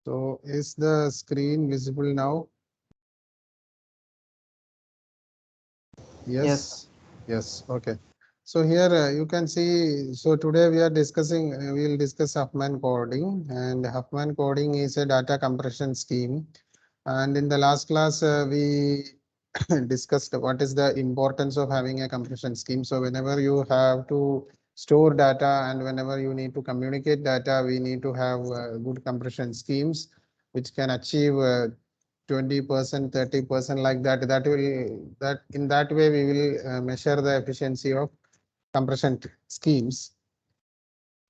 So is the screen visible now? Yes. Yes. Yes. Okay. So here you can see, so today we are discussing, we will discuss Huffman coding, and Huffman coding is a data compression scheme. And in the last class, we discussed what is the importance of having a compression scheme. So whenever you have to store data and whenever you need to communicate data, we need to have good compression schemes which can achieve 20%, 30% like that. That in that way we will measure the efficiency of compression schemes.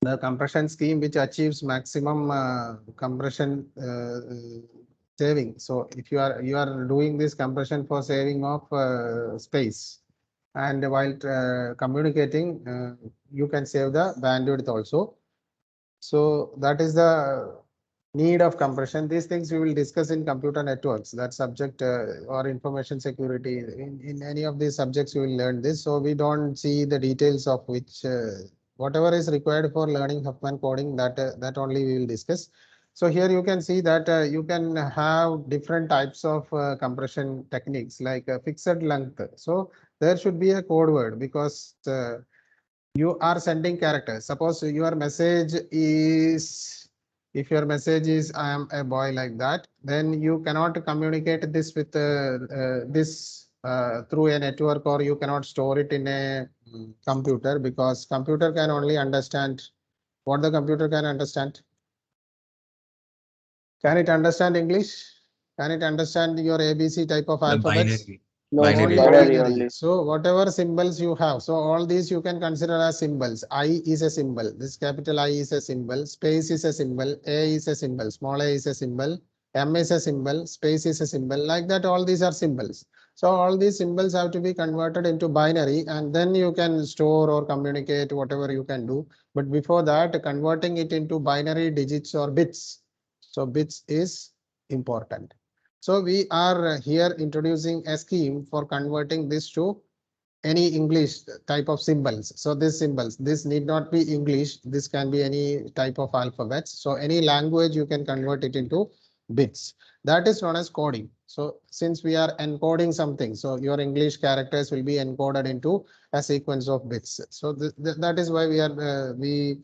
The compression scheme which achieves maximum compression saving. So if you are doing this compression for saving of space, and while communicating, you can save the bandwidth also. So that is the need of compression. These things we will discuss in computer networks. That subject or information security. In any of these subjects, you will learn this. So we don't see the details of which whatever is required for learning Huffman coding. That only we will discuss. So here you can see that you can have different types of compression techniques like fixed length. So there should be a code word because you are sending characters. Suppose your message is, if your message is I am a boy like that, then you cannot communicate this with this through a network, or you cannot store it in a computer, because computer can only understand what the computer can understand. Can it understand English? Can it understand your ABC type of The alphabets? binary. No, no, Only Binary. binary binary. only. So whatever symbols you have, so all these you can consider as symbols. I is a symbol. This capital I is a symbol. Space is a symbol. A is a symbol. Small a is a symbol. M is a symbol. Space is a symbol. Like that, all these are symbols. So all these symbols have to be converted into binary, and then you can store or communicate whatever you can do. But before that, converting it into binary digits or bits. So bits is important. So we are here introducing a scheme for converting this to any English type of symbols. So these symbols, this need not be English. This can be any type of alphabets. So any language you can convert it into bits. That is known as coding. So since we are encoding something, so your English characters will be encoded into a sequence of bits. So that is why we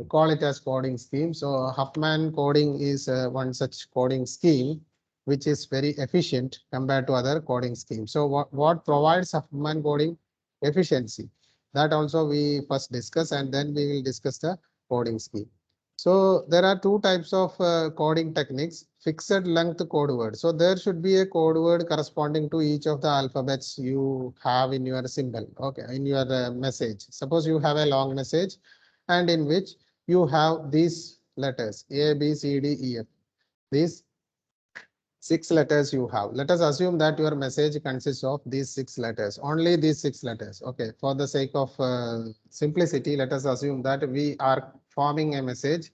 call it as coding scheme. So Huffman coding is one such coding scheme which is very efficient compared to other coding schemes. So what provides Huffman coding? Efficiency. That also we first discuss, and then we will discuss the coding scheme. So there are two types of coding techniques: fixed length code word. So there should be a code word corresponding to each of the alphabets you have in your symbol, okay, in your message. Suppose you have a long message and in which you have these letters A, B, C, D, E, F. These six letters you have. Let us assume that your message consists of these six letters, only these six letters. Okay, for the sake of simplicity, let us assume that we are forming a message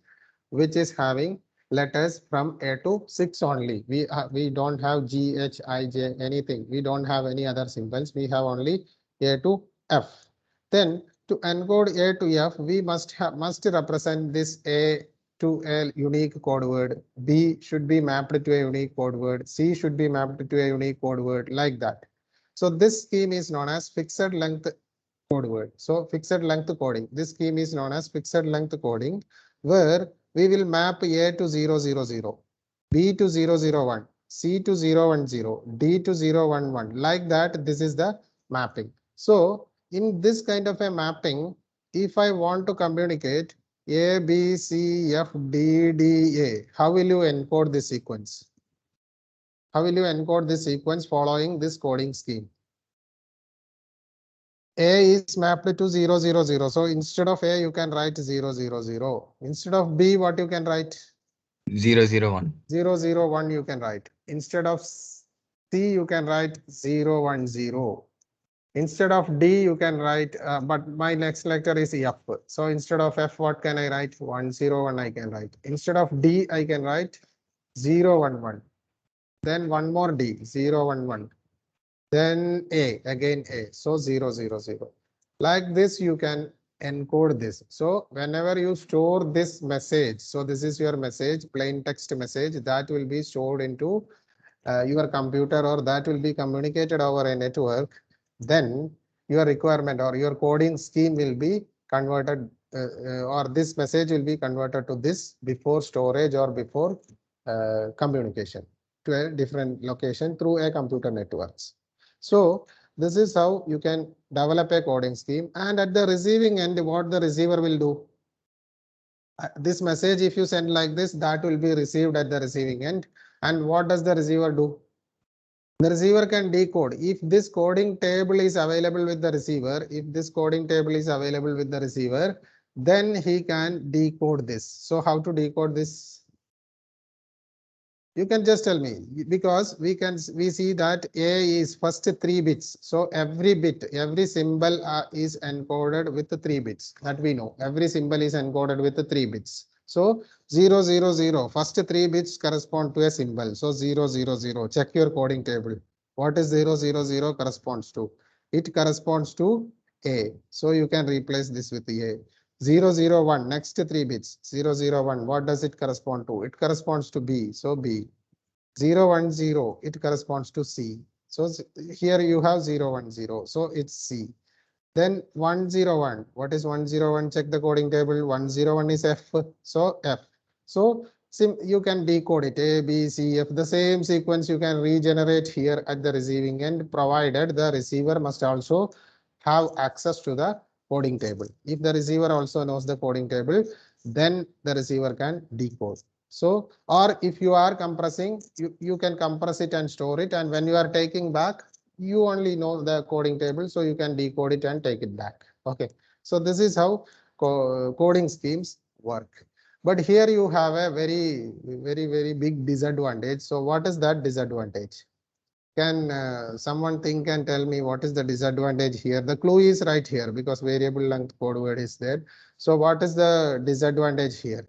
which is having letters from A to 6 only. We don't have G, H, I, J, anything. We don't have any other symbols. We have only A to F. Then to encode A to F, we must represent this A to a unique code word. B should be mapped to a unique code word. C should be mapped to a unique code word, like that. So this scheme is known as fixed length code word. So fixed length coding. This scheme is known as fixed length coding, where we will map A to 000, B to 001, C to 010, D to 011. Like that, this is the mapping. So in this kind of a mapping, if I want to communicate A, B, C, F, D, D, A, how will you encode this sequence? How will you encode this sequence following this coding scheme? A is mapped to 000. So instead of A, you can write 000. Instead of B, what you can write? 001. 001 you can write. Instead of C, you can write 010. Instead of D, you can write, but my next letter is F. So instead of F, what can I write? 101 I can write. Instead of D, I can write 011. Then one more D, 011. Then A, again A. So 000. Like this, you can encode this. So whenever you store this message, so this is your message, plain text message that will be stored into your computer, or that will be communicated over a network, then your requirement or your coding scheme will be converted, or this message will be converted to this before storage or before communication to a different location through a computer networks. So this is how you can develop a coding scheme. And at the receiving end, what the receiver will do? This message, if you send like this, that will be received at the receiving end. And what does the receiver do? The receiver can decode. If this coding table is available with the receiver, if this coding table is available with the receiver, then he can decode this. So how to decode this? You can just tell me, because we see that A is first 3 bits. So every bit, every symbol is encoded with the 3 bits, that we know. Every symbol is encoded with the 3 bits. So 0, 0, 0, first 3 bits correspond to a symbol. So 0, 0, 0. Check your coding table. What is 0, 0, 0 corresponds to? It corresponds to A. So you can replace this with A. 0, 0, 1, next 3 bits, 0, 0, 1, what does it correspond to? It corresponds to B, so B. 0, 1, 0, it corresponds to C. So here you have 0, 1, 0, so it's C. Then 1, 0, 1, what is 1, 0, 1? Check the coding table, 1, 0, 1 is F, so F. So you can decode it, A, B, C, F, the same sequence you can regenerate here at the receiving end, provided the receiver must also have access to the coding table. If the receiver also knows the coding table, then the receiver can decode. So, or if you are compressing, you can compress it and store it, and when you are taking back, you only know the coding table, so you can decode it and take it back. Okay, so this is how coding schemes work. But here you have a very big disadvantage. So what is that disadvantage? Can someone think and tell me what is the disadvantage here? The clue is right here because variable length code word is there. So what is the disadvantage here?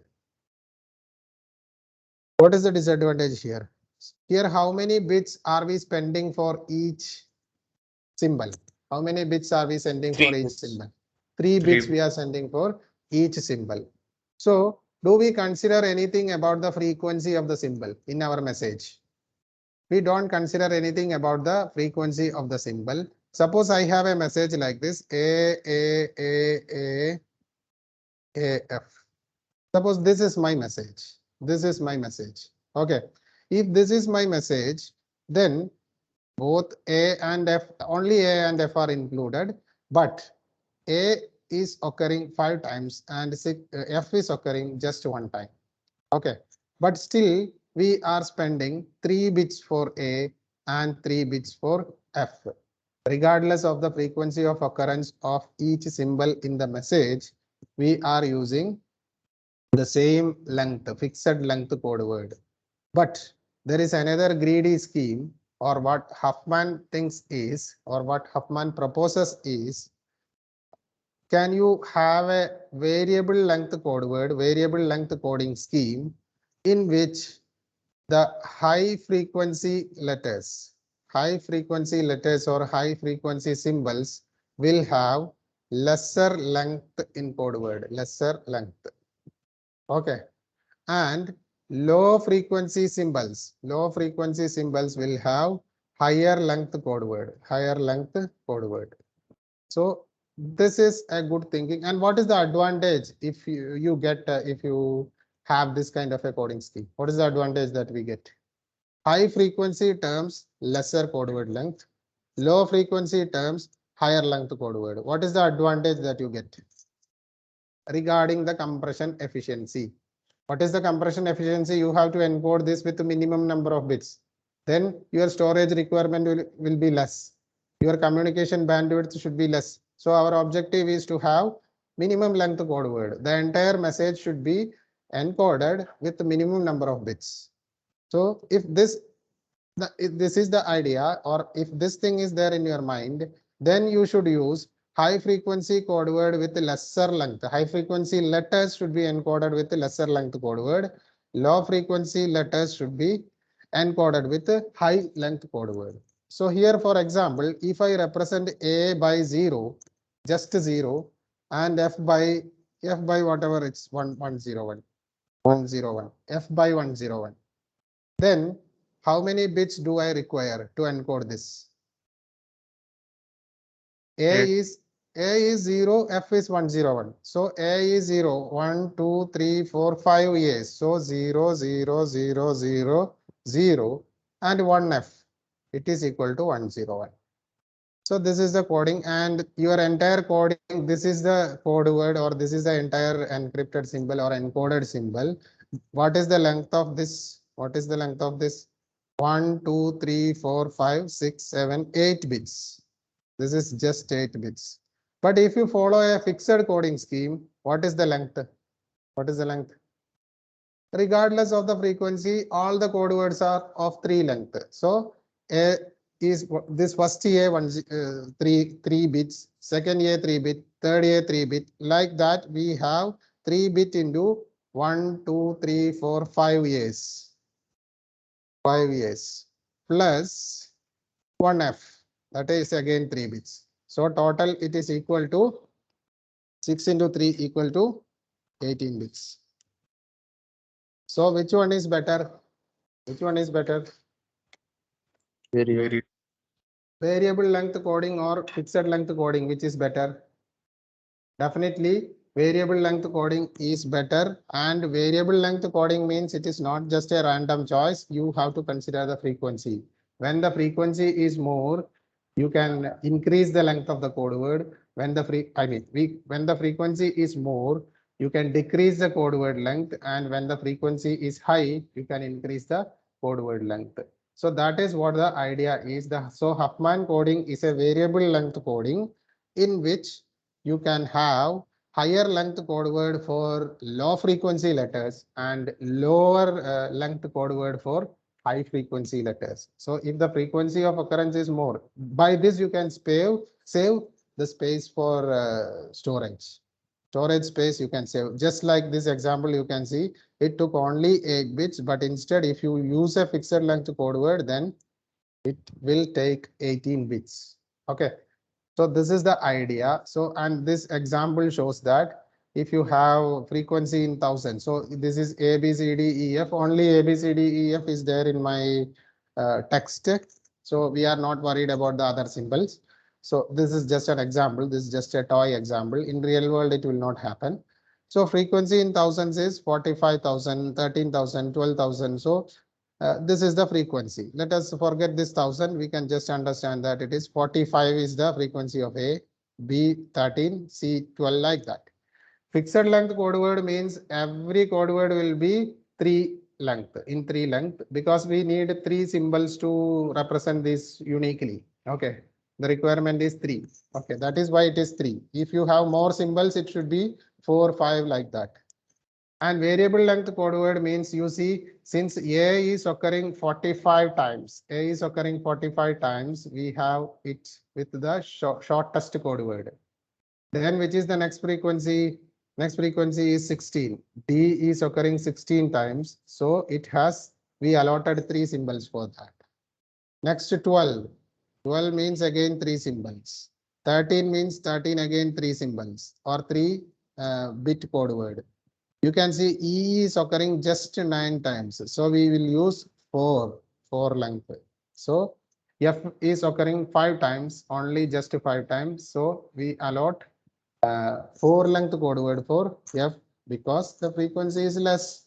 What is the disadvantage here? Here, how many bits are we spending for each symbol? How many bits are we sending for each symbol? 3 bits we are sending for each symbol. So do we consider anything about the frequency of the symbol in our message? We don't consider anything about the frequency of the symbol. Suppose I have a message like this, A, F. Suppose this is my message. This is my message. Okay. If this is my message, then both A and F, only A and F are included, but A is occurring 5 times and F is occurring just 1 time. Okay. But still, we are spending 3 bits for A and 3 bits for F. Regardless of the frequency of occurrence of each symbol in the message, we are using the same length, fixed length code word. But there is another greedy scheme, or what Huffman thinks is, or what Huffman proposes is, can you have a variable length code word, variable length coding scheme in which the high frequency letters or high frequency symbols will have lesser length in code word, lesser length. Okay. And low frequency symbols will have higher length code word. So this is a good thinking. And what is the advantage if you get if you have this kind of a coding scheme? What is the advantage that we get? High frequency terms, lesser code word length. Low frequency terms, higher length code word. What is the advantage that you get? Regarding the compression efficiency. What is the compression efficiency? You have to encode this with the minimum number of bits. Then your storage requirement will be less. Your communication bandwidth should be less. So our objective is to have minimum length code word. The entire message should be encoded with the minimum number of bits. So if this is the idea, or if this thing is there in your mind, then you should use high frequency code word with lesser length. High frequency letters should be encoded with lesser length code word. Low frequency letters should be encoded with high length code word. So here, for example, if I represent A by 0, just 0, and f by whatever it's 101, 101, f by 101. Then how many bits do I require to encode this? A is 0, F is 101. So A is 0, 1, 2, 3, 4, 5 A's. So 0, 0, 0, 0, 0 and 1 F. It is equal to 101. So this is the coding, and your entire coding, this is the code word, or this is the entire encrypted symbol or encoded symbol. What is the length of this? What is the length of this? 1, 2, 3, 4, 5, 6, 7, 8 bits. This is just 8 bits. But if you follow a fixed coding scheme, what is the length? What is the length? Regardless of the frequency, all the code words are of 3 length. So A is this first A 3 bits, second A 3 bit, third A 3 bit. Like that, we have 3 bit into 1, 2, 3, 4, 5 A's. 5 A's plus 1 F. That is again 3 bits. So total it is equal to 6 into 3 equal to 18 bits. So which one is better? Which one is better? Very. Variable length coding or fixed length coding, which is better? Definitely variable length coding is better, and variable length coding means it is not just a random choice. You have to consider the frequency. When the frequency is more, you can increase the length of the code word. When the when the frequency is more, you can decrease the code word length, and when the frequency is high, you can increase the code word length. So that is what the idea is. So Huffman coding is a variable length coding in which you can have higher length code word for low frequency letters and lower length code word for high frequency letters. So if the frequency of occurrence is more, by this you can save the space for storage. Storage space you can save. Just like this example, you can see it took only 8 bits, but instead if you use a fixed length code word, then it will take 18 bits. Okay. So this is the idea. So, and this example shows that if you have frequency in 1000, so this is A, B, C, D, E, F, only A, B, C, D, E, F is there in my text. So we are not worried about the other symbols. So this is just an example. This is just a toy example. In real world, it will not happen. So frequency in thousands is 45,000, 13,000, 12,000. So this is the frequency. Let us forget this 1000. We can just understand that it is 45 is the frequency of A, B 13, C 12, like that. Fixed length code word means every code word will be 3 length, in 3 length, because we need 3 symbols to represent this uniquely. Okay. The requirement is 3. Okay. That is why it is 3. If you have more symbols, it should be 4, 5, like that. And variable length code word means, you see, since A is occurring 45 times, A is occurring 45 times, we have it with the shortest code word. Then which is the next frequency? Next frequency is 16. D is occurring 16 times. So it has, we allotted 3 symbols for that. Next 12. 12 means again 3 symbols. 13 means 13 again 3 symbols or 3 bit code word. You can see E is occurring just 9 times. So we will use 4 length. So F is occurring 5 times, only just 5 times. So we allot 4 length code word for F because the frequency is less.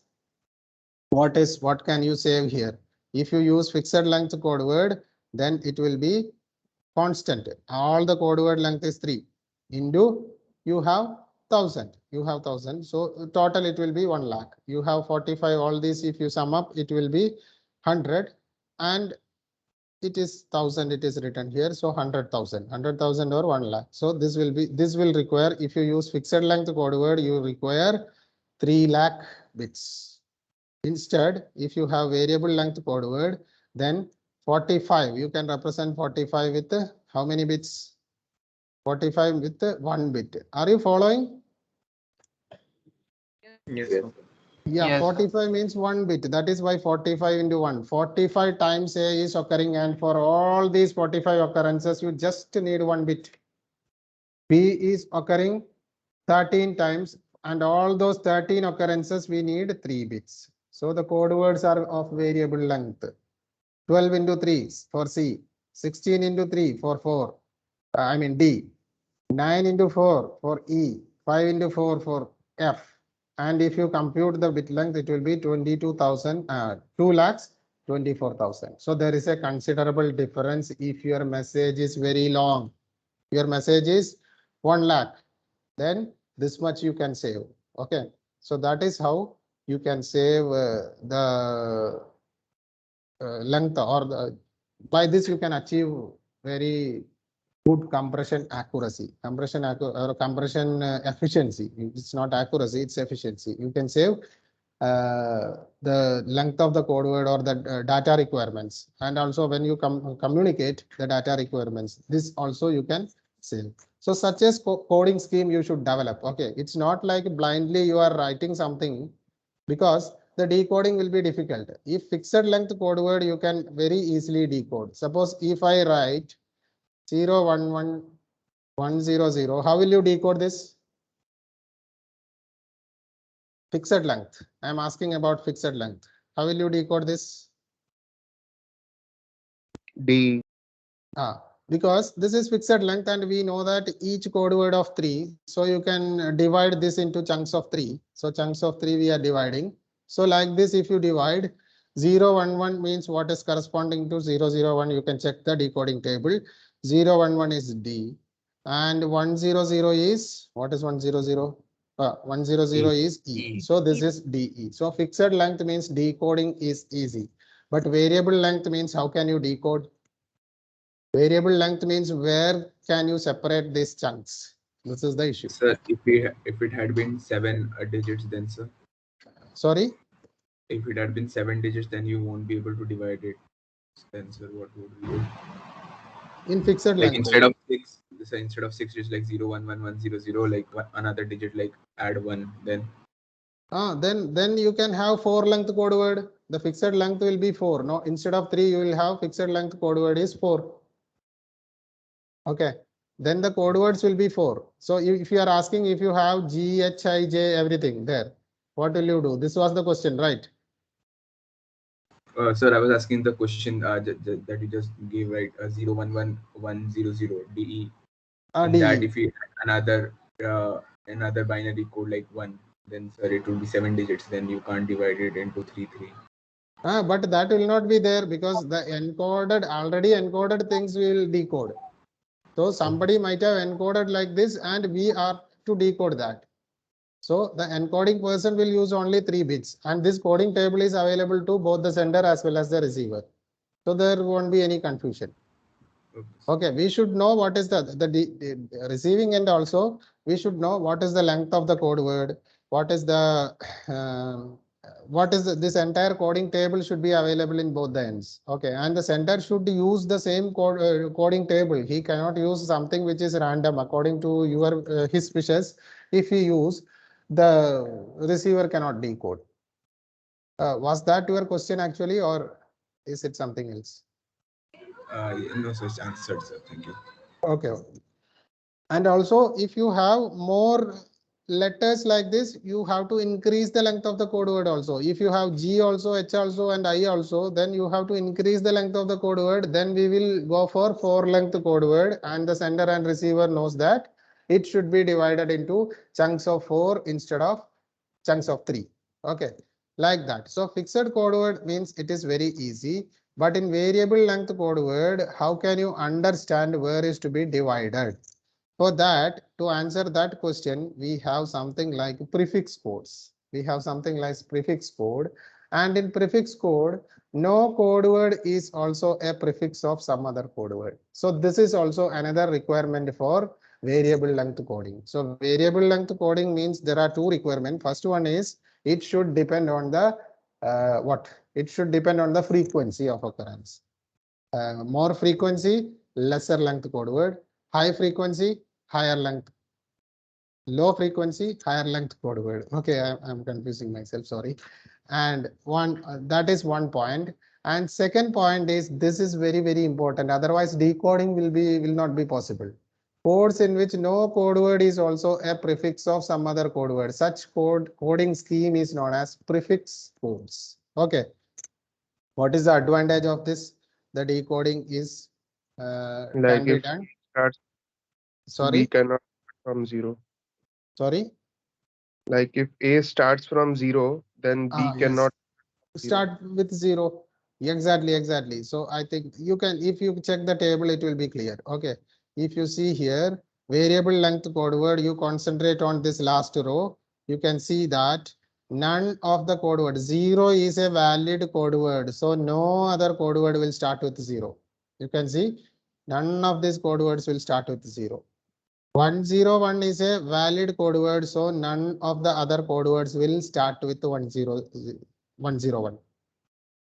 What can you save here? If you use fixed length code word, then it will be constant. All the code word length is 3 into you have 1000. You have 1000. So total it will be 1 lakh. You have 45. All these, if you sum up, it will be 100, and it is 1000. It is written here. So 100,000, 100,000 or 1 lakh. So this will require, if you use fixed length code word, you require 3 lakh bits. Instead, if you have variable length code word, then 45, you can represent 45 with how many bits? 45 with 1 bit. Are you following? Yes. Yeah, Yes. 45 means 1 bit. That is why 45 into 1. 45 times A is occurring, and for all these 45 occurrences, you just need 1 bit. B is occurring 13 times, and all those 13 occurrences we need 3 bits. So the code words are of variable length. 12 into 3 for C, 16 into 3 for 4, I mean D, 9 into 4 for E, 5 into 4 for F. And if you compute the bit length, it will be 22,000, 2,24,000. So there is a considerable difference if your message is very long. Your message is 1 lakh, then this much you can save. Okay, so that is how you can save the length, or by this you can achieve very good compression accuracy, compression efficiency. It's not accuracy, it's efficiency. You can save the length of the code word or the data requirements, and also when you communicate the data requirements, this also you can save. So such as coding scheme you should develop. Okay, it's not like blindly you are writing something, because the decoding will be difficult. If fixed length code word you can very easily decode. Suppose if I write 011 how will you decode this? Fixed length. I am asking about fixed length. How will you decode this? D. Because this is fixed length and we know that each code word of 3. So you can divide this into chunks of 3. So chunks of 3 we are dividing. So like this, if you divide 011 means what is corresponding to 001, you can check the decoding table. 011 is D and 100 is, what is 100? 100 is E. So this is DE. So fixed length means decoding is easy, but variable length means how can you decode? Variable length means where can you separate these chunks? This is the issue. Sir, if it had been 7 digits, then sir. Sorry? If it had been 7 digits, then you won't be able to divide it. Then sir, what would we do? In fixed Like length. instead of 6, so instead of 6 digits like 011 100, like another digit like add 1, then. Then you can have 4 length code word. The fixed length will be 4. No, instead of 3, you will have fixed length code word is 4. Okay. Then the code words will be 4. So if you are asking if you have G, H, I, J, everything there, what will you do? This was the question, right? Sir, I was asking the question that you just gave, right? 011100 DE. In that, DE. if you add another binary code like 1, then sir, it will be 7 digits. Then you can't divide it into 3. But that will not be there because the already encoded things will decode. So somebody might have encoded like this and we are to decode that. So the encoding person will use only 3 bits, and this coding table is available to both the sender as well as the receiver. So there won't be any confusion. Okay, we should know what is the receiving end also. We should know what is the length of the code word, what is the this entire coding table should be available in both the ends. Okay, and the sender should use the same coding table. He cannot use something which is random according to his wishes. If he use, the receiver cannot decode. Was that your question actually, or is it something else? No such answered, sir. Thank you. Okay. And also, if you have more letters like this, you have to increase the length of the code word also. If you have G also, H also, and I also, then you have to increase the length of the code word. Then we will go for 4 length code word, and the sender and receiver knows that it should be divided into chunks of 4 instead of chunks of 3. Okay, like that. So fixed code word means it is very easy. But in variable length code word, how can you understand where is to be divided? For that, to answer that question, we have something like prefix codes. We have something like prefix code, and in prefix code, no code word is also a prefix of some other code word. So this is also another requirement for variable length coding. So variable length coding means there are 2 requirements. First one is it should depend on the It should depend on the frequency of occurrence. More frequency, lesser length code word. High frequency, higher length. Low frequency, higher length code word. Okay, I'm confusing myself, sorry. And that is one point. And second point is this is very, very important. Otherwise, decoding will not be possible. Codes in which no code word is also a prefix of some other code word. Such coding scheme is known as prefix codes. Okay. What is the advantage of this? The decoding is Like can be if done. starts, B Sorry, cannot start from 0. sorry. Like if A starts from 0, then B Yes. cannot 0. Start with 0. Exactly. So I think you can, if you check the table, it will be clear. Okay. If you see here, variable length code word, you concentrate on this last row. You can see that none of the code word, 0 is a valid code word. So no other code word will start with 0. You can see none of these code words will start with 0. 101 is a valid code word, so none of the other code words will start with 101.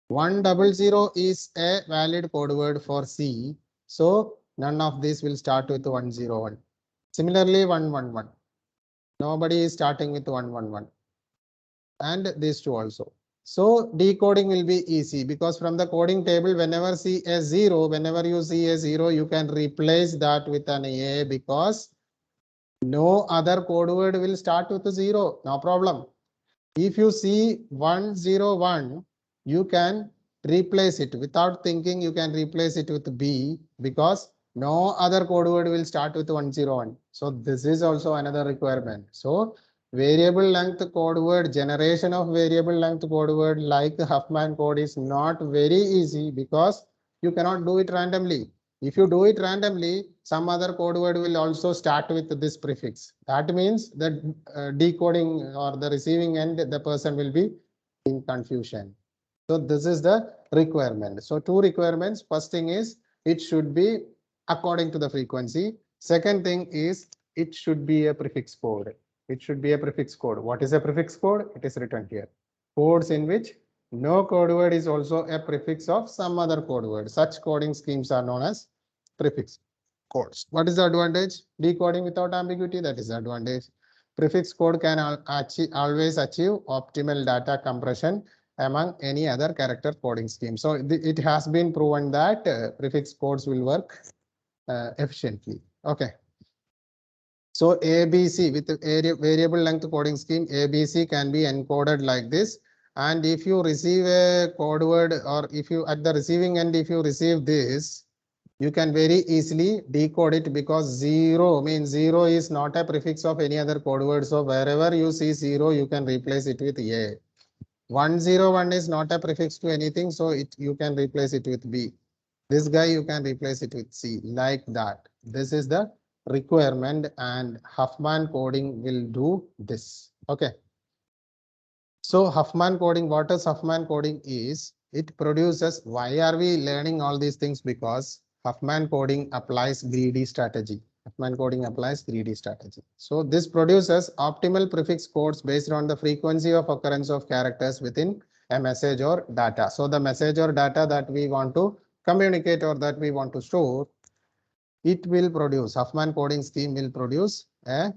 100 is a valid code word for C, so none of these will start with 101. Similarly, 111. Nobody is starting with 111. And these two also. So decoding will be easy because from the coding table, whenever you see a 0, you can replace that with an A because no other code word will start with a 0. No problem. If you see 101, you can replace it without thinking. You can replace it with B because no other code word will start with 101. So this is also another requirement. So variable length code word, generation of variable length code word like Huffman code is not very easy because you cannot do it randomly. If you do it randomly, some other code word will also start with this prefix. That means that decoding or the receiving end, the person will be in confusion. So this is the requirement. So two requirements. First thing is it should be according to the frequency. Second thing is it should be a prefix code. It should be a prefix code. What is a prefix code? It is written here. Codes in which no code word is also a prefix of some other code word. Such coding schemes are known as prefix codes. What is the advantage? Decoding without ambiguity, that is the advantage. Prefix code can always achieve optimal data compression among any other character coding scheme. So it has been proven that prefix codes will work efficiently. Okay. So ABC with a variable length coding scheme, ABC can be encoded like this. And if you receive a code word or if you at the receiving end, if you receive this, you can very easily decode it because 0 means 0 is not a prefix of any other code word. So wherever you see 0, you can replace it with A. 101 is not a prefix to anything, so you can replace it with B. This guy you can replace it with C, like that. This is the requirement and Huffman coding will do this. Okay. So Huffman coding, what is Huffman coding is, it produces, why are we learning all these things? Because Huffman coding applies greedy strategy. Huffman coding applies greedy strategy. So this produces optimal prefix codes based on the frequency of occurrence of characters within a message or data. So the message or data that we want to communicate or that we want to store, it will produce, Huffman coding scheme will produce a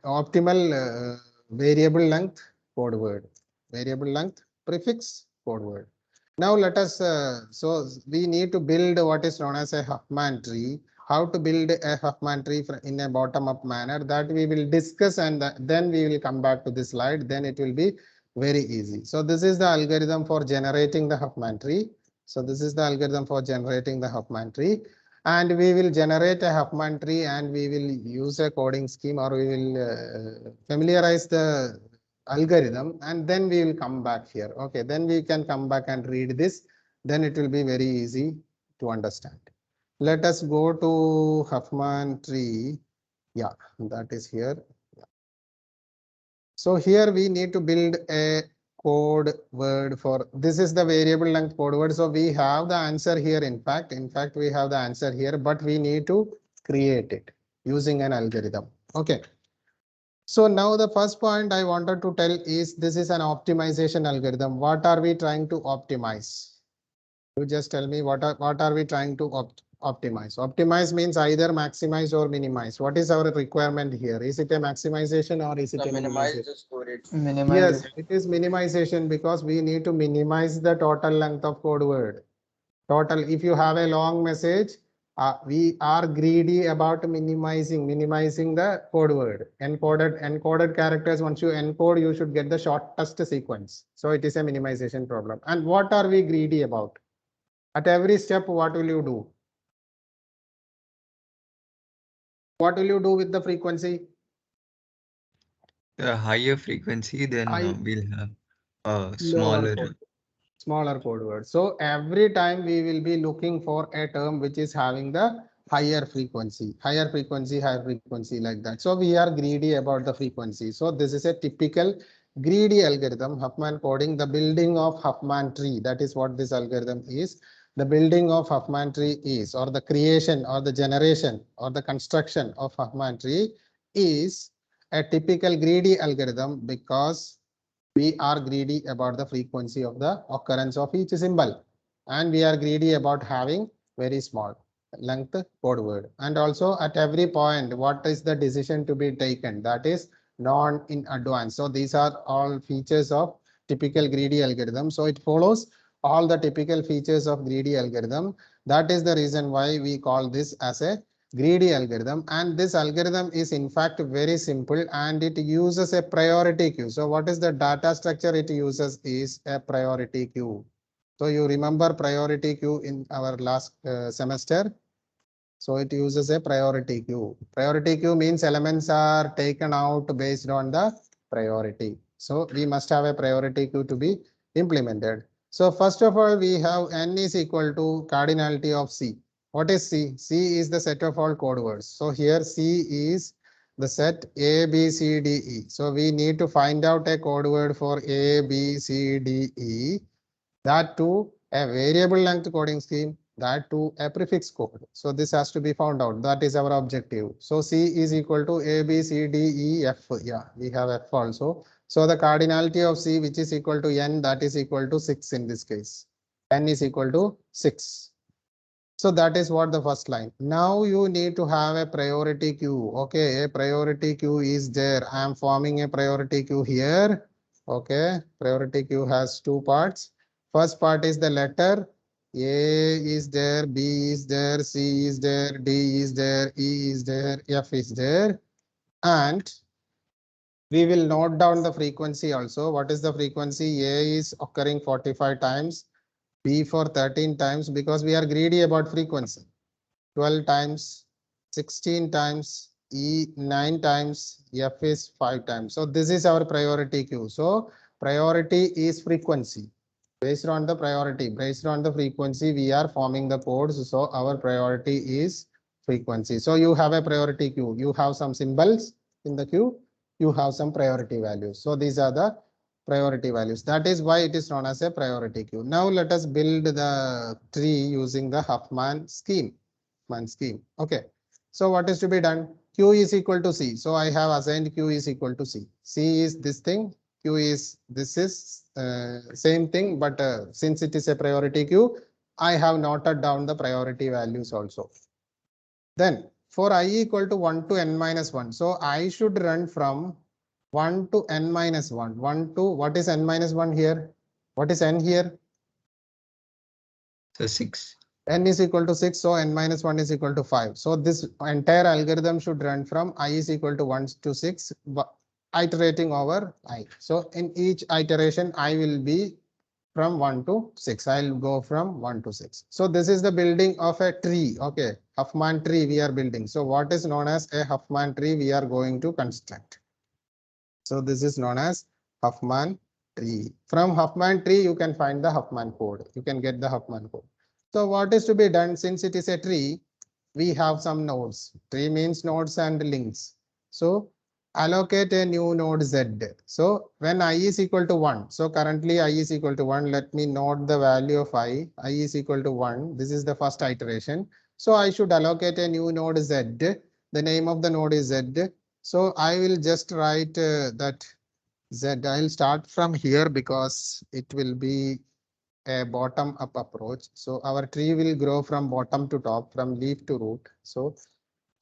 optimal variable length code word, variable length prefix code word. Now let us, so we need to build what is known as a Huffman tree. How to build a Huffman tree in a bottom up manner, that we will discuss, and then we will come back to this slide. Then it will be very easy. So this is the algorithm for generating the Huffman tree. So this is the algorithm for generating the Huffman tree. And we will generate a Huffman tree and we will use a coding scheme, or we will familiarize the algorithm, and then we will come back here. Okay, then we can come back and read this. Then it will be very easy to understand. Let us go to Huffman tree. Yeah, that is here. So here we need to build a code word for, this is the variable length code word. So we have the answer here. In fact, we have the answer here, but we need to create it using an algorithm. Okay. So now the first point I wanted to tell is, this is an optimization algorithm. What are we trying to optimize? You just tell me what are we trying to optimize? Optimize means either maximize or minimize. What is our requirement here? Is it a maximization or is it a minimize minimization? the storage. Minimize Yes, it. it is minimization because we need to minimize the total length of code word. Total, if you have a long message, we are greedy about minimizing the code word. Encoded characters, once you encode, you should get the shortest sequence. So it is a minimization problem. And what are we greedy about? At every step, what will you do? What will you do with the frequency? The higher frequency, then we'll have a smaller. Smaller code word. So every time we will be looking for a term which is having the higher frequency, higher frequency like that. So we are greedy about the frequency. So this is a typical greedy algorithm, Huffman coding, the building of Huffman tree. That is what this algorithm is. The building of Huffman tree is, or the creation or the generation or the construction of Huffman tree is a typical greedy algorithm, because we are greedy about the frequency of the occurrence of each symbol, and we are greedy about having very small length code word. And also at every point, what is the decision to be taken, that is known in advance. So these are all features of typical greedy algorithm. So it follows all the typical features of greedy algorithm. That is the reason why we call this as a greedy algorithm. And this algorithm is in fact very simple, and it uses a priority queue. So what is the data structure it uses is a priority queue. So you remember priority queue in our last semester. So it uses a priority queue. Priority queue means elements are taken out based on the priority. So we must have a priority queue to be implemented. So first of all, we have n is equal to cardinality of C. What is C? C is the set of all code words. So here C is the set A, B, C, D, E. So we need to find out a code word for A, B, C, D, E. That too a variable length coding scheme, that to a prefix code. So this has to be found out. That is our objective. So C is equal to A, B, C, D, E, F. Yeah, we have F also. So the cardinality of C, which is equal to n, that is equal to 6 in this case. N is equal to 6. So that is what the first line. Now you need to have a priority queue. Okay, a priority queue is there. I am forming a priority queue here. Okay, priority queue has two parts. First part is the letter. A is there, B is there, C is there, D is there, E is there, F is there. And we will note down the frequency also. What is the frequency? A is occurring 45 times. B for 13 times, because we are greedy about frequency. 12 times, 16 times, E 9 times, F is 5 times. So this is our priority queue. So priority is frequency. Based on the priority, based on the frequency, we are forming the codes. So our priority is frequency. So you have a priority queue. You have some symbols in the queue. You have some priority values. So these are the priority values. That is why it is known as a priority queue. Now let us build the tree using the Huffman scheme. Okay. So what is to be done? Q is equal to C. So I have assigned Q is equal to C. C is this thing. Q is this is same thing, but since it is a priority queue, I have noted down the priority values also. Then for I equal to 1 to n minus 1. So I should run from 1 to n minus 1. 1 to what is n minus 1 here? What is n here? So 6. N is equal to 6. So n minus 1 is equal to 5. So this entire algorithm should run from I is equal to 1 to 6, iterating over I. So in each iteration, I will be from 1 to 6. I'll go from 1 to 6. So this is the building of a tree. Okay, Huffman tree we are building. So what is known as a Huffman tree we are going to construct. So this is known as Huffman tree. From Huffman tree, you can find the Huffman code. You can get the Huffman code. So what is to be done? Since it is a tree, we have some nodes. Tree means nodes and links. So allocate a new node Z. So when I is equal to 1, so currently I is equal to 1, let me note the value of I is equal to 1. This is the first iteration. So I should allocate a new node Z. The name of the node is Z. So I will just write that Z. I'll start from here because it will be a bottom up approach. So our tree will grow from bottom to top, from leaf to root. So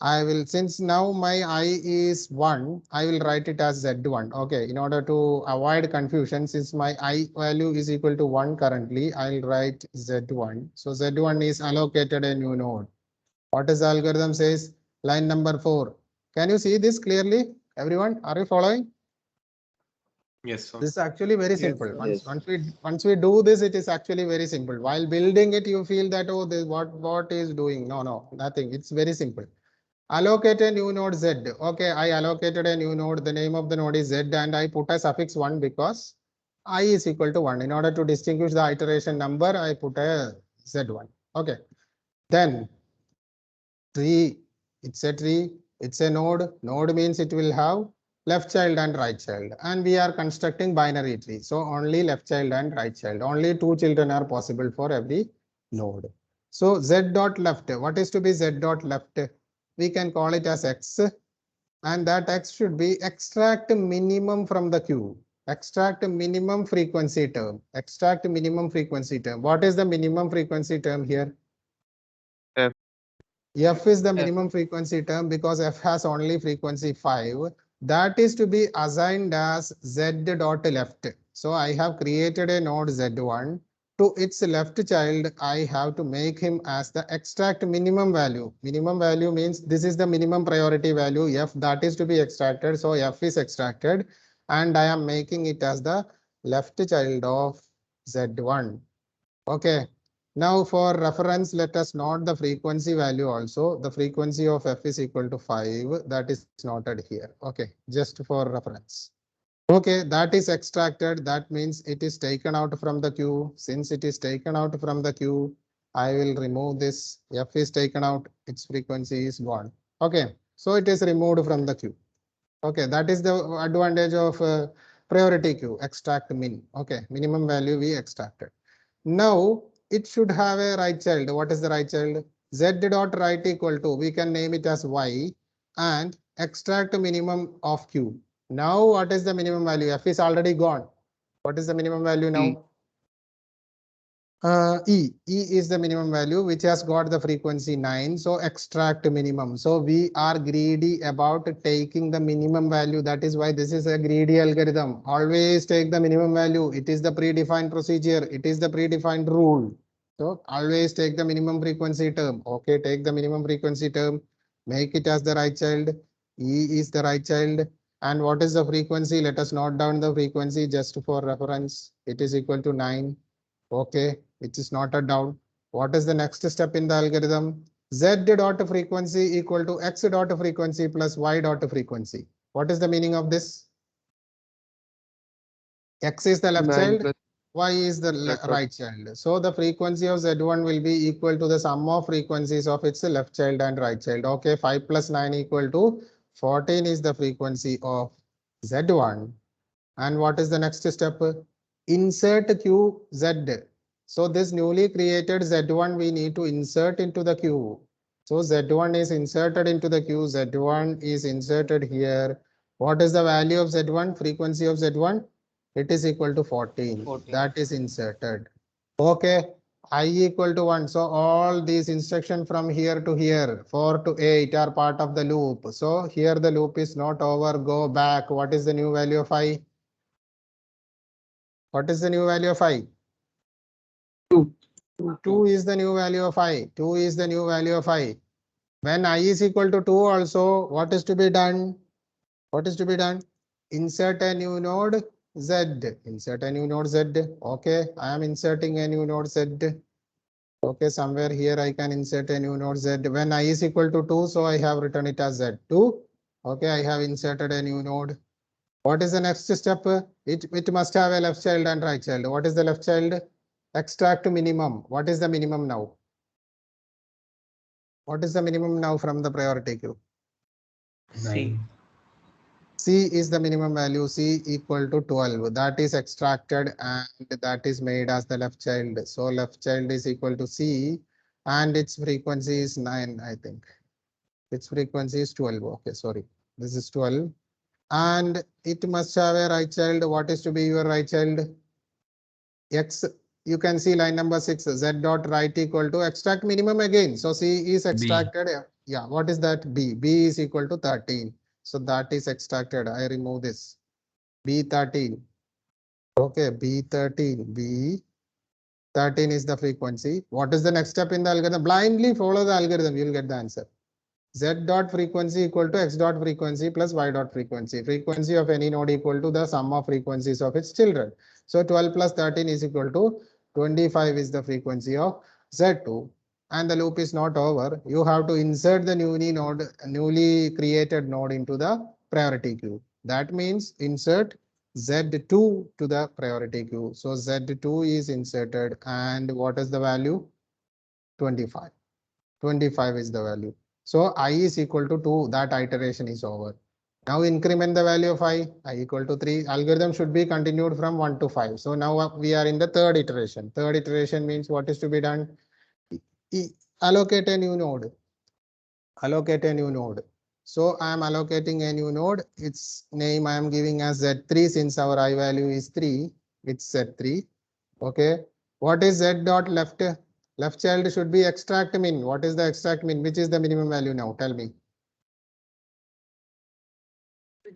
I will, since now my I is 1, I will write it as Z1. Okay, in order to avoid confusion, since my I value is equal to 1 currently, I'll write Z1. So Z1 is allocated a new node. What is the algorithm says? Line number 4. Can you see this clearly? Everyone, are you following? Yes, sir. This is actually very Yes, simple. sir. Once we do this, it is actually very simple. While building it, you feel that, oh, this what is doing? No, nothing. It's very simple. Allocate a new node Z. Okay, I allocated a new node. The name of the node is Z, and I put a suffix 1 because I is equal to 1. In order to distinguish the iteration number, I put a Z1. Okay. Then tree, it's a tree, it's a node. Node means it will have left child and right child, and we are constructing binary tree. So only left child and right child. Only 2 children are possible for every node. So Z dot left. What is to be Z dot left? We can call it as X, and that X should be extract minimum from the queue. Extract minimum frequency term. Extract minimum frequency term. What is the minimum frequency term here? F. F is the minimum frequency term because F has only frequency 5. That is to be assigned as Z dot left. So I have created a node Z1. To its left child, I have to make him as the extract minimum value. Minimum value means this is the minimum priority value F that is to be extracted. So F is extracted, and I am making it as the left child of Z1. Okay. Now for reference, let us note the frequency value also. The frequency of F is equal to 5. That is noted here. Okay, just for reference. Okay, that is extracted. That means it is taken out from the queue. Since it is taken out from the queue, I will remove this. F is taken out. Its frequency is gone. Okay, so it is removed from the queue. Okay, that is the advantage of priority queue. Extract min. Okay, minimum value we extracted. Now it should have a right child. What is the right child? Z dot right equal to, we can name it as Y, and extract minimum of Q. Now what is the minimum value? F is already gone. What is the minimum value now? E is the minimum value which has got the frequency 9. So extract minimum. So we are greedy about taking the minimum value. That is why this is a greedy algorithm. Always take the minimum value. It is the predefined procedure. It is the predefined rule. So always take the minimum frequency term. Okay, take the minimum frequency term. Make it as the right child. E is the right child. And what is the frequency? Let us note down the frequency just for reference. It is equal to 9. Okay, which is noted down. What is the next step in the algorithm? Z dot frequency equal to X dot frequency plus Y dot frequency. What is the meaning of this? X is the left 9 child, plus Y is the right child. So the frequency of Z1 will be equal to the sum of frequencies of its left child and right child. Okay, 5 plus 9 equal to 14 is the frequency of Z1. And what is the next step? Insert Q Z. So this newly created Z1 we need to insert into the queue. So Z1 is inserted into the queue. Z1 is inserted here. What is the value of Z1? Frequency of Z1? It is equal to 14. That is inserted. Okay. I equal to 1. So all these instructions from here to here, 4 to 8 are part of the loop. So here the loop is not over. Go back. What is the new value of I? What is the new value of I? 2. 2 is the new value of I. 2 is the new value of I. When I is equal to 2 also, what is to be done? What is to be done? Insert a new node Z. Insert a new node Z. Okay, I am inserting a new node Z. Okay, somewhere here I can insert a new node Z. When I is equal to 2, so I have written it as Z2. Okay, I have inserted a new node. What is the next step? It must have a left child and right child. What is the left child? Extract minimum. What is the minimum now? What is the minimum now from the priority queue? Nine. C is the minimum value. C equal to 12. That is extracted and that is made as the left child. So left child is equal to C and its frequency is 9, I think. Its frequency is 12. Okay, sorry. This is 12. And it must have a right child. What is to be your right child? X, you can see line number 6, Z dot right equal to extract minimum again. So C is extracted. Yeah, what is that? B. B is equal to 13. So that is extracted. I remove this. B13. Okay, B13. 13 is the frequency. What is the next step in the algorithm? Blindly follow the algorithm, you will get the answer. Z dot frequency equal to X dot frequency plus Y dot frequency. Frequency of any node equal to the sum of frequencies of its children. So 12 plus 13 is equal to 25 is the frequency of Z2. And the loop is not over. You have to insert the newly created node into the priority queue. That means insert Z2 to the priority queue. So Z2 is inserted, and what is the value? 25. 25 is the value. So I is equal to 2. That iteration is over. Now increment the value of I equal to 3. Algorithm should be continued from 1 to 5. So now we are in the third iteration. Third iteration means what is to be done? Allocate a new node. Allocate a new node. So I am allocating a new node. Its name I am giving as Z3 since our I value is 3. It's Z3. Okay. What is Z dot left? Left child should be extract min. What is the extract min? Which is the minimum value now? Tell me.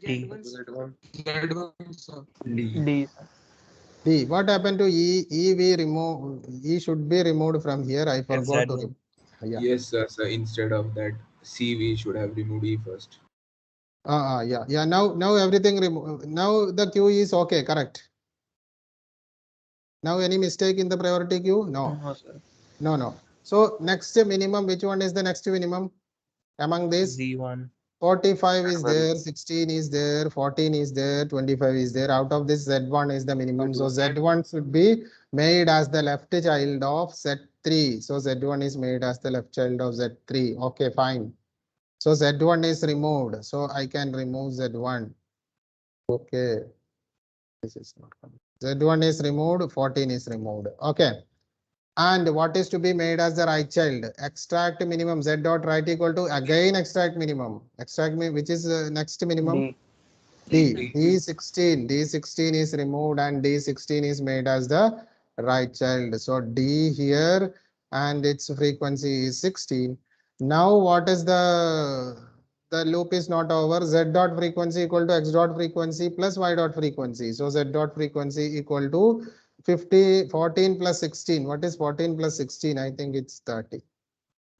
D. D. D. D. What happened to E? E we remove. E should be removed from here. I forgot to remove. Yeah. Yes, sir. So instead of that C, we should have removed E first. Yeah. Now everything remove. Now the queue is okay. Correct. Now any mistake in the priority queue? No. No, sir. No. So next minimum. Which one is the next minimum among these? Z1. 45 is there, 16 is there, 14 is there, 25 is there. Out of this, Z1 is the minimum. So Z1 should be made as the left child of Z3. So Z1 is made as the left child of Z3. Okay, fine. So Z1 is removed. So I can remove Z1. Okay. This is not coming. Z1 is removed, 14 is removed. Okay. And what is to be made as the right child? Extract minimum. Z dot right equal to again extract minimum. Extract which is next minimum? D. D16. D16 is removed and D16 is made as the right child. So D here and its frequency is 16. Now what is the loop is not over. Z dot frequency equal to X dot frequency plus Y dot frequency. So Z dot frequency equal to 14 plus 16. What is 14 plus 16? I think it's 30.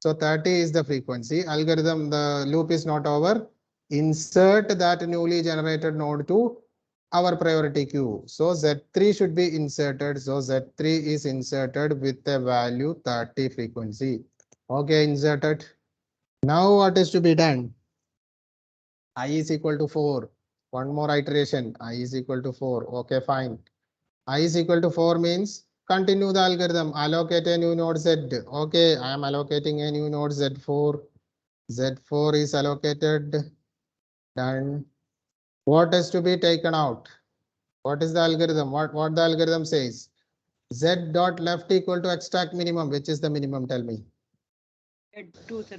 So 30 is the frequency. Algorithm, the loop is not over. Insert that newly generated node to our priority queue. So Z3 should be inserted. So Z3 is inserted with the value 30 frequency. Okay, inserted. Now what is to be done? I is equal to 4. One more iteration. I is equal to 4. Okay, fine. I is equal to 4 means continue the algorithm. Allocate a new node Z. Okay, I am allocating a new node Z4. Z4 is allocated. Done. What is to be taken out? What is the algorithm? What the algorithm says? Z dot left equal to extract minimum. Which is the minimum? Tell me. Z2, sir.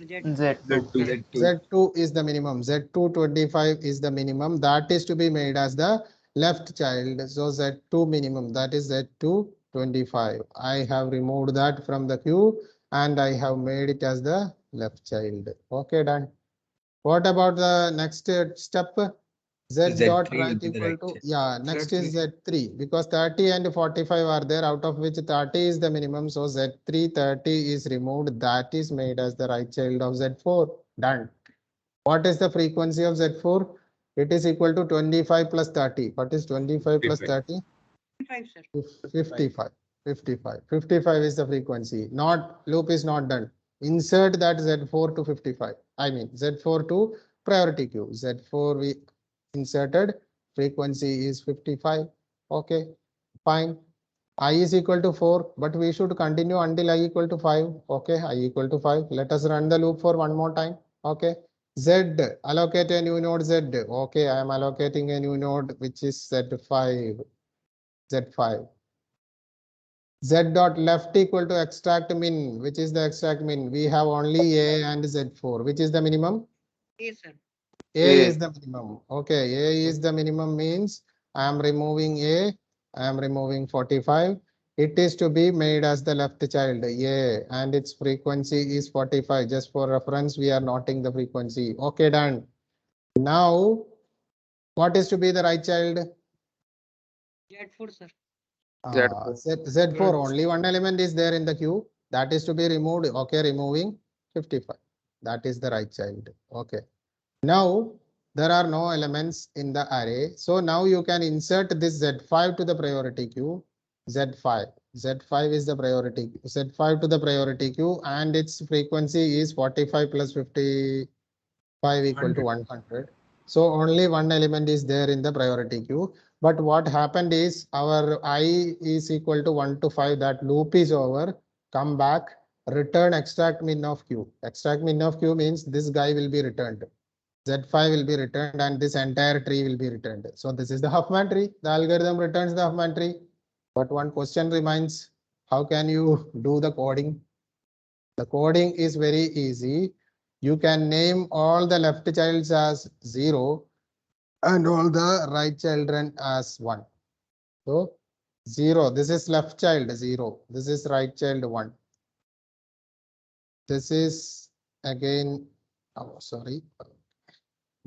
Z2. Z2 is the minimum. Z2 25 is the minimum. That is to be made as the left child. So Z2 minimum, that is Z2 25. I have removed that from the queue and I have made it as the left child. Okay, done. What about the next step? Z dot Z3 right will be the equal right to, child. yeah, next is Z3 because 30 and 45 are there, out of which 30 is the minimum. So Z3 30 is removed. That is made as the right child of Z4. Done. What is the frequency of Z4? It is equal to 25 plus 30. What is 25 plus 30? 55. 55 is the frequency. Not loop is not done. Insert that Z4 to 55. I mean Z4 to priority queue. Z4 we inserted. Frequency is 55. Okay, fine. I is equal to 4, but we should continue until I equal to 5. Okay, I equal to 5. Let us run the loop for one more time. Okay. Z, allocate a new node Z. Okay, I am allocating a new node which is Z5. Z5. Z dot left equal to extract min. Which is the extract min? We have only A and Z4. Which is the minimum? A, sir. A is the minimum. Okay, A is the minimum means I am removing A. I am removing 45. It is to be made as the left child, A, and its frequency is 45. Just for reference, we are noting the frequency. Okay, done. Now, what is to be the right child? Z4, sir. Z4. Z4, only one element is there in the queue. That is to be removed. Okay, removing 55. That is the right child. Okay. Now, there are no elements in the array. So now you can insert this Z5 to the priority queue. Z5. Z5 is the priority. Z5 to the priority queue, and its frequency is 45 plus 55 equal to 100. So only one element is there in the priority queue. But what happened is our I is equal to 1 to 5. That loop is over. Come back, return extract min of q. Extract min of q means this guy will be returned. Z5 will be returned and this entire tree will be returned. So this is the Huffman tree. The algorithm returns the Huffman tree. But one question remains, how can you do the coding? The coding is very easy. You can name all the left childs as 0 and all the right children as 1. So 0, this is left child 0. This is right child 1. This is again, oh, sorry.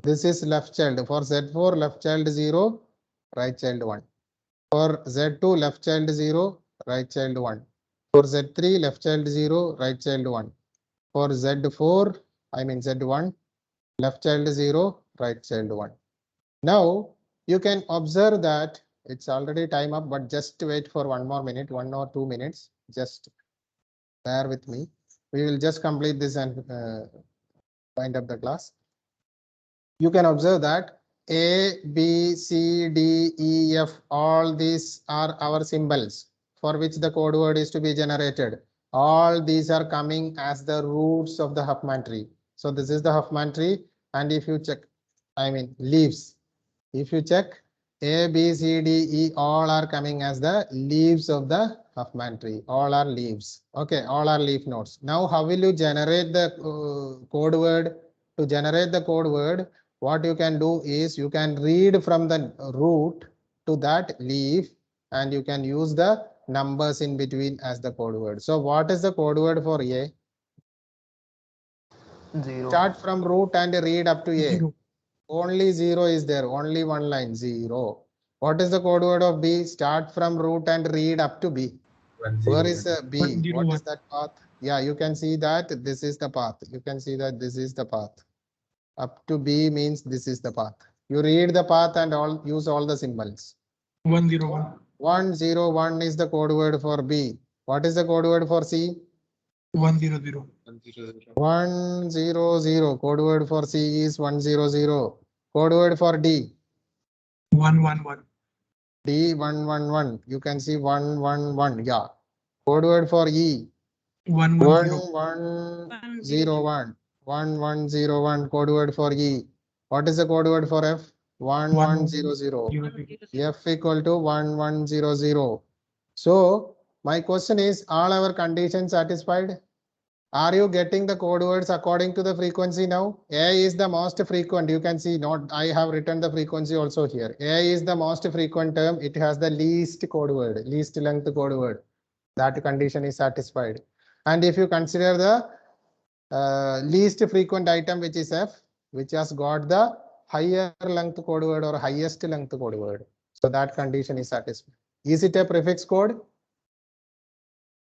This is left child. For Z4, left child 0, right child 1. For Z2, left child 0, right child 1. For Z3, left child 0, right child 1. For Z4, I mean Z1, left child 0, right child 1. Now, you can observe that it's already time up, but just wait for 1 more minute, 1 or 2 minutes. Just bear with me. We will just complete this and wind up the class. You can observe that A, B, C, D, E, F, all these are our symbols for which the code word is to be generated. All these are coming as the roots of the Huffman tree. So this is the Huffman tree. And if you check, I mean leaves. If you check A, B, C, D, E, all are coming as the leaves of the Huffman tree. All are leaves. Okay, all are leaf nodes. Now, how will you generate the code word? To generate the code word, what you can do is you can read from the root to that leaf and you can use the numbers in between as the code word. So what is the code word for A? 0. Start from root and read up to A. Only 0 is there, only one line, 0. What is the code word of B? Start from root and read up to B. 1, Where 0, is 1. B? What is that path? Yeah, you can see that this is the path. You can see that this is the path. Up to B means this is the path. You read the path and all use all the symbols. 101. 101 is the code word for B. What is the code word for C? 100. 100. Code word for C is 100. Code word for D. 111. D111. You can see 111. Yeah. Code word for E. 110. 1101. 1101. Code word for E. What is the code word for F? 1100. F equal to 1100. So my question is, all our conditions satisfied? Are you getting the code words according to the frequency now? A is the most frequent. You can see not, I have written the frequency also here. A is the most frequent term. It has the least code word, least length code word. That condition is satisfied. And if you consider the least frequent item, which is F, which has got the higher length code word or highest length code word. So that condition is satisfied. Is it a prefix code?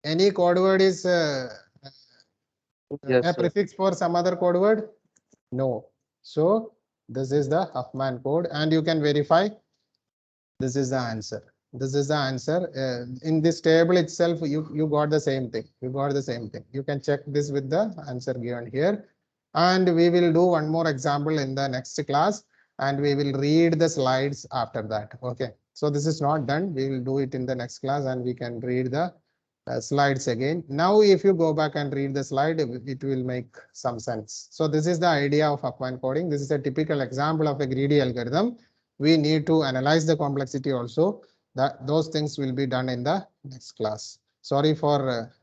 Any code word is Yes, a sir. prefix for some other code word? No. So this is the Huffman code and you can verify this is the answer. This is the answer. In this table itself, you got the same thing. You got the same thing. You can check this with the answer given here. And we will do one more example in the next class and we will read the slides after that. Okay. So this is not done. We will do it in the next class and we can read the slides again. Now, if you go back and read the slide, it will make some sense. So this is the idea of Huffman coding. This is a typical example of a greedy algorithm. We need to analyze the complexity also. Those things will be done in the next class. Sorry for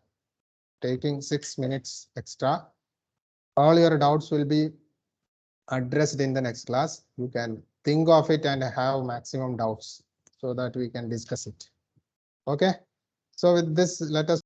taking 6 minutes extra. All your doubts will be addressed in the next class. You can think of it and have maximum doubts so that we can discuss it. Okay. So with this, let us